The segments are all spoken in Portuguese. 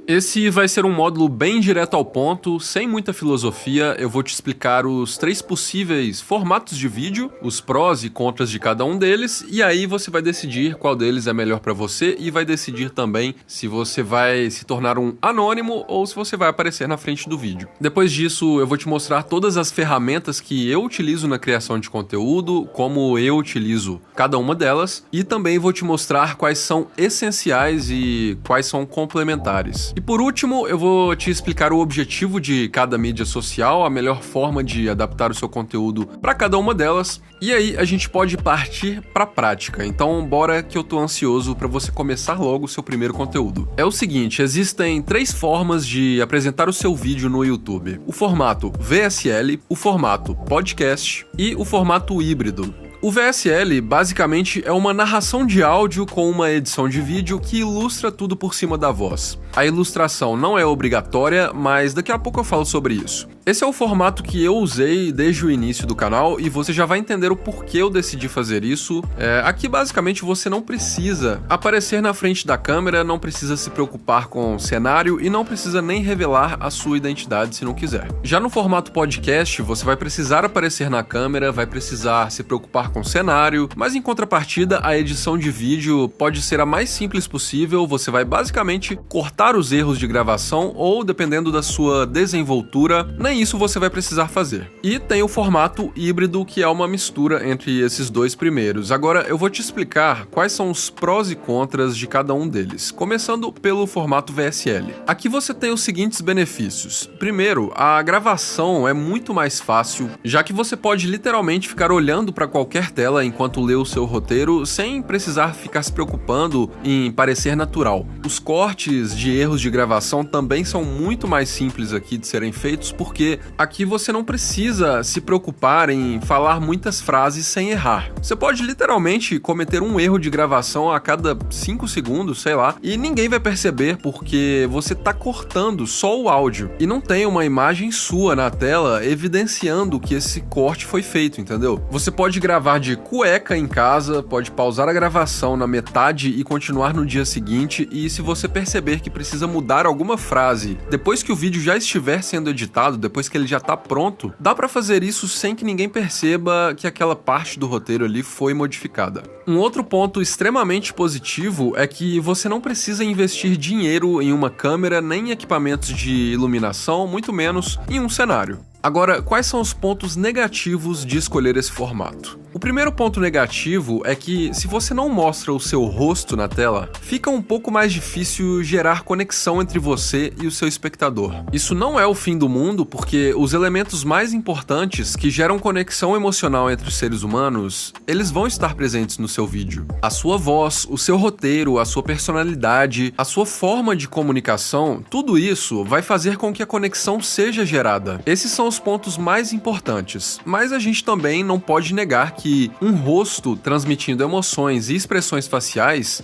Esse vai ser um módulo bem direto ao ponto, sem muita filosofia. Eu vou te explicar os 3 possíveis formatos de vídeo, os prós e contras de cada um deles, e aí você vai decidir qual deles é melhor para você e vai decidir também se você vai se tornar um anônimo ou se você vai aparecer na frente do vídeo. Depois disso, eu vou te mostrar todas as ferramentas que eu utilizo na criação de conteúdo, como eu utilizo cada uma delas, e também vou te mostrar quais são essenciais e quais são complementares. E por último, eu vou te explicar o objetivo de cada mídia social, a melhor forma de adaptar o seu conteúdo para cada uma delas, e aí a gente pode partir para a prática. Então bora que eu tô ansioso para você começar logo o seu primeiro conteúdo. É o seguinte, existem 3 formas de apresentar o seu vídeo no YouTube: o formato VSL, o formato podcast e o formato híbrido. O VSL basicamente é uma narração de áudio com uma edição de vídeo que ilustra tudo por cima da voz. A ilustração não é obrigatória, mas daqui a pouco eu falo sobre isso. Esse é o formato que eu usei desde o início do canal e você já vai entender o porquê eu decidi fazer isso. Aqui basicamente você não precisa aparecer na frente da câmera, não precisa se preocupar com o cenário e não precisa nem revelar a sua identidade se não quiser. Já no formato podcast, você vai precisar aparecer na câmera, vai precisar se preocupar com o cenário, mas em contrapartida a edição de vídeo pode ser a mais simples possível. Você vai basicamente cortar os erros de gravação ou, dependendo da sua desenvoltura, nem isso você vai precisar fazer. E tem o formato híbrido, que é uma mistura entre esses 2 primeiros. Agora eu vou te explicar quais são os prós e contras de cada um deles, começando pelo formato VSL. Aqui você tem os seguintes benefícios. Primeiro, a gravação é muito mais fácil, já que você pode literalmente ficar olhando para qualquer tela enquanto lê o seu roteiro, sem precisar ficar se preocupando em parecer natural. Os cortes de erros de gravação também são muito mais simples aqui de serem feitos, porque aqui você não precisa se preocupar em falar muitas frases sem errar. Você pode literalmente cometer um erro de gravação a cada 5 segundos, sei lá, e ninguém vai perceber porque você tá cortando só o áudio e não tem uma imagem sua na tela evidenciando que esse corte foi feito, entendeu? Você pode gravar de cueca em casa, pode pausar a gravação na metade e continuar no dia seguinte, e se você perceber que precisa mudar alguma frase depois que o vídeo já estiver sendo editado, depois que ele já tá pronto, dá pra fazer isso sem que ninguém perceba que aquela parte do roteiro ali foi modificada. Um outro ponto extremamente positivo é que você não precisa investir dinheiro em uma câmera nem em equipamentos de iluminação, muito menos em um cenário. Agora, quais são os pontos negativos de escolher esse formato? O primeiro ponto negativo é que, se você não mostra o seu rosto na tela, fica um pouco mais difícil gerar conexão entre você e o seu espectador. Isso não é o fim do mundo, porque os elementos mais importantes que geram conexão emocional entre os seres humanos, eles vão estar presentes no seu vídeo. A sua voz, o seu roteiro, a sua personalidade, a sua forma de comunicação, tudo isso vai fazer com que a conexão seja gerada. Esses são os pontos mais importantes, mas a gente também não pode negar que um rosto transmitindo emoções e expressões faciais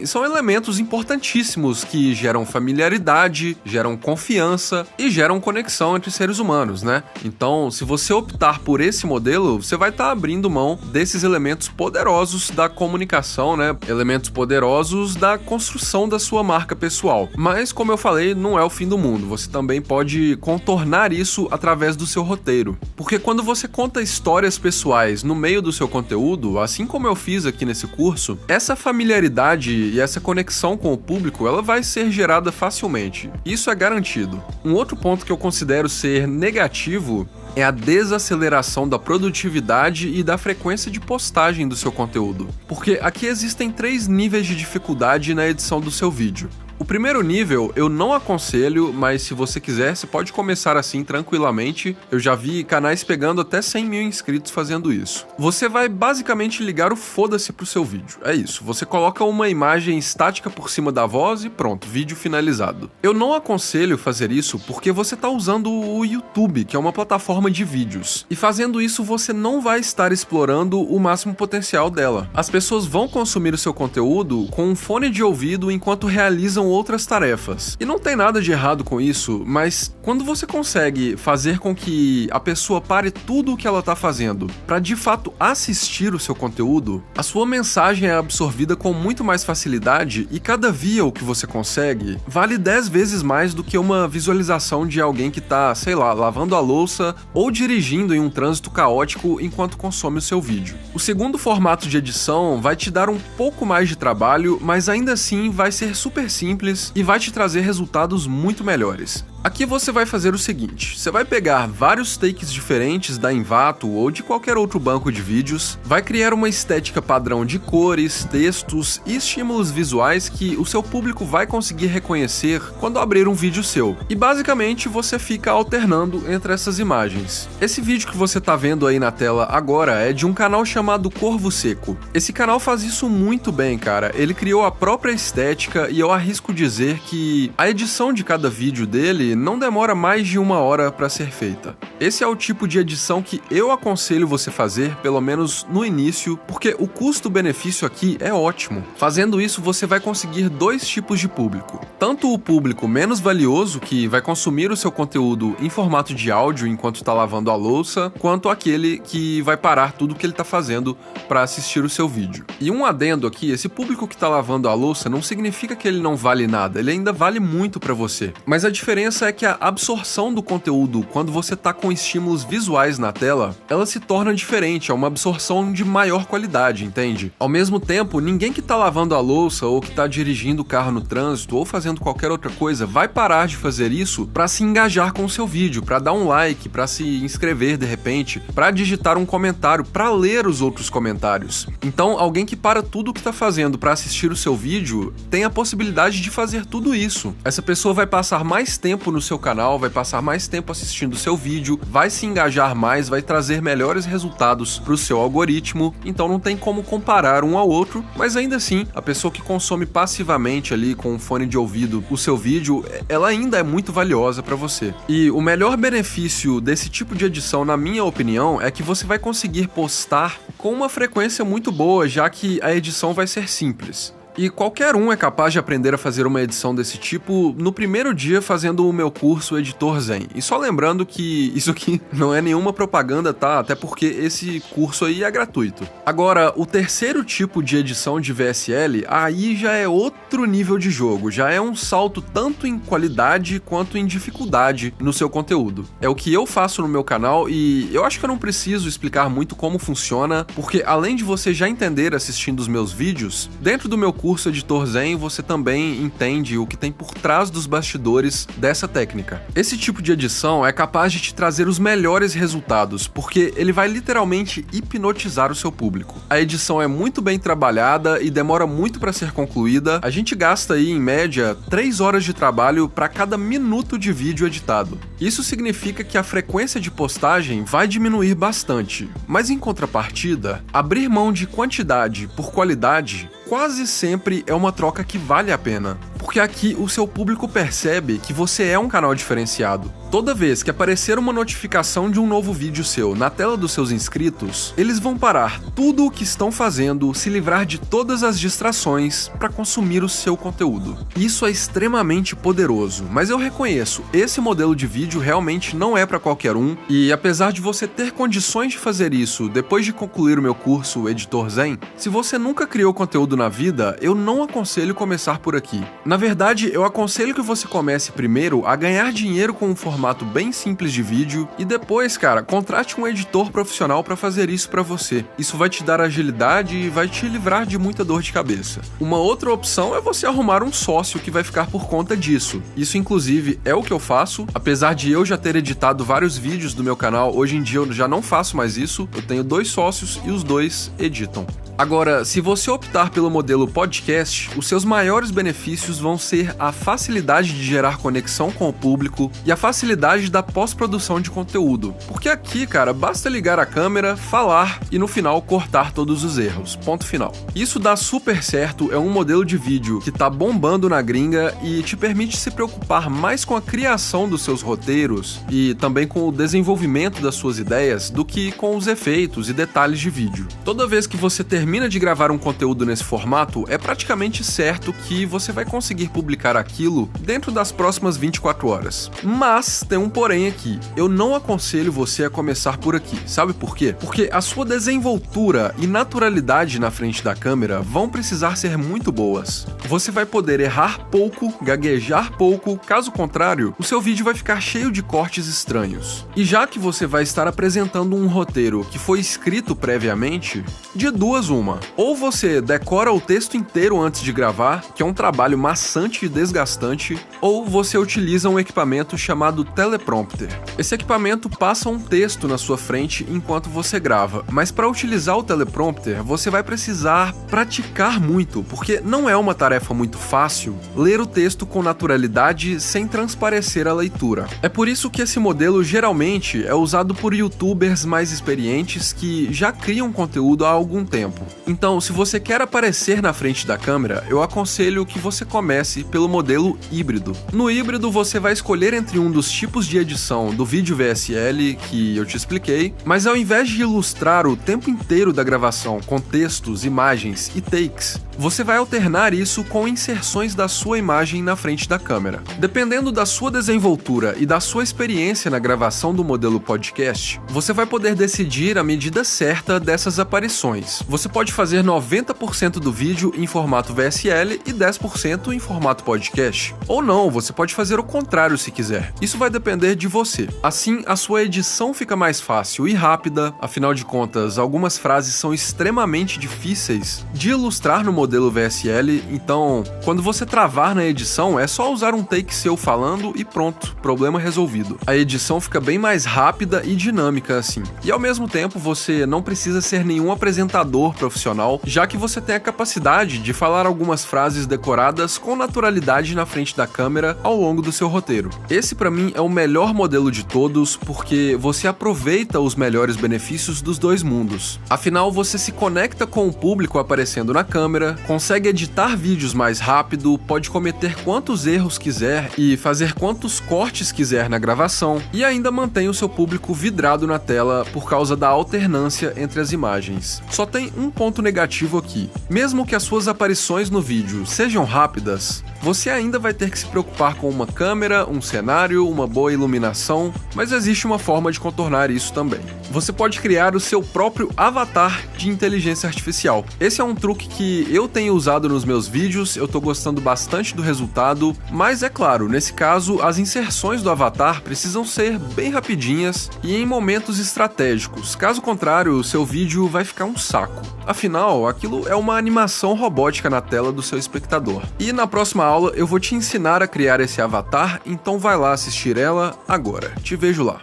são elementos importantíssimos que geram familiaridade, geram confiança e geram conexão entre seres humanos, né? Então, se você optar por esse modelo, você vai estar abrindo mão desses elementos poderosos da comunicação, né? Elementos poderosos da construção da sua marca pessoal. Mas, como eu falei, não é o fim do mundo. Você também pode contornar isso através do seu roteiro. Porque quando você conta histórias pessoais no meio do seu conteúdo, assim como eu fiz aqui nesse curso, essa familiaridade e essa conexão com o público, ela vai ser gerada facilmente. Isso é garantido. Um outro ponto que eu considero ser negativo é a desaceleração da produtividade e da frequência de postagem do seu conteúdo. Porque aqui existem 3 níveis de dificuldade na edição do seu vídeo. O primeiro nível eu não aconselho, mas se você quiser, você pode começar assim tranquilamente. Eu já vi canais pegando até 100 mil inscritos fazendo isso. Você vai basicamente ligar o foda-se pro seu vídeo. É isso, você coloca uma imagem estática por cima da voz e pronto, vídeo finalizado. Eu não aconselho fazer isso porque você tá usando o YouTube, que é uma plataforma de vídeos. E fazendo isso você não vai estar explorando o máximo potencial dela. As pessoas vão consumir o seu conteúdo com um fone de ouvido enquanto realizam outras tarefas. E não tem nada de errado com isso, mas quando você consegue fazer com que a pessoa pare tudo o que ela tá fazendo para de fato assistir o seu conteúdo, a sua mensagem é absorvida com muito mais facilidade e cada view que você consegue vale 10 vezes mais do que uma visualização de alguém que tá, sei lá, lavando a louça ou dirigindo em um trânsito caótico enquanto consome o seu vídeo. O segundo formato de edição vai te dar um pouco mais de trabalho, mas ainda assim vai ser super simples e vai te trazer resultados muito melhores. Aqui você vai fazer o seguinte, você vai pegar vários takes diferentes da Envato ou de qualquer outro banco de vídeos, vai criar uma estética padrão de cores, textos e estímulos visuais que o seu público vai conseguir reconhecer quando abrir um vídeo seu. E basicamente você fica alternando entre essas imagens. Esse vídeo que você tá vendo aí na tela agora é de um canal chamado Corvo Seco. Esse canal faz isso muito bem, cara. Ele criou a própria estética e eu arrisco dizer que a edição de cada vídeo dele não demora mais de 1 hora para ser feita. Esse é o tipo de edição que eu aconselho você fazer, pelo menos no início, porque o custo-benefício aqui é ótimo. Fazendo isso, você vai conseguir 2 tipos de público. Tanto o público menos valioso, que vai consumir o seu conteúdo em formato de áudio enquanto está lavando a louça, quanto aquele que vai parar tudo que ele está fazendo para assistir o seu vídeo. E um adendo aqui, esse público que está lavando a louça não significa que ele não vale nada, ele ainda vale muito para você. Mas a diferença é que a absorção do conteúdo, quando você tá com estímulos visuais na tela, ela se torna diferente, é uma absorção de maior qualidade, entende? Ao mesmo tempo, ninguém que tá lavando a louça ou que tá dirigindo o carro no trânsito ou fazendo qualquer outra coisa vai parar de fazer isso para se engajar com o seu vídeo, para dar um like, para se inscrever de repente, para digitar um comentário, para ler os outros comentários. Então, alguém que para tudo o que tá fazendo para assistir o seu vídeo tem a possibilidade de fazer tudo isso. Essa pessoa vai passar mais tempo no seu canal, vai passar mais tempo assistindo o seu vídeo, vai se engajar mais, vai trazer melhores resultados para o seu algoritmo, então não tem como comparar um ao outro, mas ainda assim, a pessoa que consome passivamente ali com um fone de ouvido o seu vídeo, ela ainda é muito valiosa para você. E o melhor benefício desse tipo de edição, na minha opinião, é que você vai conseguir postar com uma frequência muito boa, já que a edição vai ser simples. E qualquer um é capaz de aprender a fazer uma edição desse tipo no primeiro dia fazendo o meu curso Editor Zen. E só lembrando que isso aqui não é nenhuma propaganda, tá? Até porque esse curso aí é gratuito. Agora, o terceiro tipo de edição de VSL, aí já é outro nível de jogo, já é um salto tanto em qualidade quanto em dificuldade no seu conteúdo. É o que eu faço no meu canal e eu acho que eu não preciso explicar muito como funciona, porque além de você já entender assistindo os meus vídeos, dentro do meu curso Editor Zen, você também entende o que tem por trás dos bastidores dessa técnica. Esse tipo de edição é capaz de te trazer os melhores resultados, porque ele vai literalmente hipnotizar o seu público. A edição é muito bem trabalhada e demora muito para ser concluída. A gente gasta aí, em média, 3 horas de trabalho para cada minuto de vídeo editado. Isso significa que a frequência de postagem vai diminuir bastante, mas em contrapartida, abrir mão de quantidade por qualidade quase sempre é uma troca que vale a pena. Porque aqui o seu público percebe que você é um canal diferenciado. Toda vez que aparecer uma notificação de um novo vídeo seu na tela dos seus inscritos, eles vão parar tudo o que estão fazendo, se livrar de todas as distrações para consumir o seu conteúdo. Isso é extremamente poderoso, mas eu reconheço, esse modelo de vídeo realmente não é para qualquer um, e apesar de você ter condições de fazer isso depois de concluir o meu curso Editor Zen, se você nunca criou conteúdo na vida, eu não aconselho começar por aqui. Na verdade, eu aconselho que você comece primeiro a ganhar dinheiro com um formato bem simples de vídeo e depois, cara, contrate um editor profissional para fazer isso para você. Isso vai te dar agilidade e vai te livrar de muita dor de cabeça. Uma outra opção é você arrumar um sócio que vai ficar por conta disso. Isso, inclusive, é o que eu faço. Apesar de eu já ter editado vários vídeos do meu canal, hoje em dia eu já não faço mais isso. Eu tenho 2 sócios e os 2 editam. Agora, se você optar pelo modelo podcast, os seus maiores benefícios vão ser a facilidade de gerar conexão com o público e a facilidade da pós-produção de conteúdo. Porque aqui, cara, basta ligar a câmera, falar e no final cortar todos os erros. Ponto final. Isso dá super certo, é um modelo de vídeo que tá bombando na gringa e te permite se preocupar mais com a criação dos seus roteiros e também com o desenvolvimento das suas ideias do que com os efeitos e detalhes de vídeo. Toda vez que você termina termina de gravar um conteúdo nesse formato, é praticamente certo que você vai conseguir publicar aquilo dentro das próximas 24 horas. Mas tem um porém aqui, eu não aconselho você a começar por aqui, sabe por quê? Porque a sua desenvoltura e naturalidade na frente da câmera vão precisar ser muito boas. Você vai poder errar pouco, gaguejar pouco, caso contrário, o seu vídeo vai ficar cheio de cortes estranhos. E já que você vai estar apresentando um roteiro que foi escrito previamente, de duas uma. Ou você decora o texto inteiro antes de gravar, que é um trabalho maçante e desgastante, ou você utiliza um equipamento chamado teleprompter. Esse equipamento passa um texto na sua frente enquanto você grava, mas para utilizar o teleprompter, você vai precisar praticar muito, porque não é uma tarefa muito fácil ler o texto com naturalidade sem transparecer a leitura. É por isso que esse modelo geralmente é usado por youtubers mais experientes que já criam conteúdo há algum tempo. Então, se você quer aparecer na frente da câmera, eu aconselho que você comece pelo modelo híbrido. No híbrido, você vai escolher entre um dos tipos de edição do vídeo VSL que eu te expliquei, mas ao invés de ilustrar o tempo inteiro da gravação com textos, imagens e takes, você vai alternar isso com inserções da sua imagem na frente da câmera. Dependendo da sua desenvoltura e da sua experiência na gravação do modelo podcast, você vai poder decidir a medida certa dessas aparições. Você pode fazer 90% do vídeo em formato VSL e 10% em formato podcast. Ou não, você pode fazer o contrário se quiser. Isso vai depender de você. Assim, a sua edição fica mais fácil e rápida, afinal de contas, algumas frases são extremamente difíceis de ilustrar no modelo VSL, então, quando você travar na edição, é só usar um take seu falando e pronto, problema resolvido. A edição fica bem mais rápida e dinâmica assim. E ao mesmo tempo, você não precisa ser nenhum apresentador profissional, já que você tem a capacidade de falar algumas frases decoradas com naturalidade na frente da câmera ao longo do seu roteiro. Esse pra mim é o melhor modelo de todos, porque você aproveita os melhores benefícios dos dois mundos. Afinal, você se conecta com o público aparecendo na câmera, consegue editar vídeos mais rápido, pode cometer quantos erros quiser e fazer quantos cortes quiser na gravação, e ainda mantém o seu público vidrado na tela por causa da alternância entre as imagens. Só tem um ponto negativo aqui. Mesmo que as suas aparições no vídeo sejam rápidas, você ainda vai ter que se preocupar com uma câmera, um cenário, uma boa iluminação, mas existe uma forma de contornar isso também. Você pode criar o seu próprio avatar de inteligência artificial. Esse é um truque que eu tenho usado nos meus vídeos, eu tô gostando bastante do resultado, mas é claro, nesse caso, as inserções do avatar precisam ser bem rapidinhas e em momentos estratégicos, caso contrário, o seu vídeo vai ficar um saco. Afinal, aquilo é uma animação robótica na tela do seu espectador. E na próxima aula eu vou te ensinar a criar esse avatar, então vai lá assistir ela agora. Te vejo lá.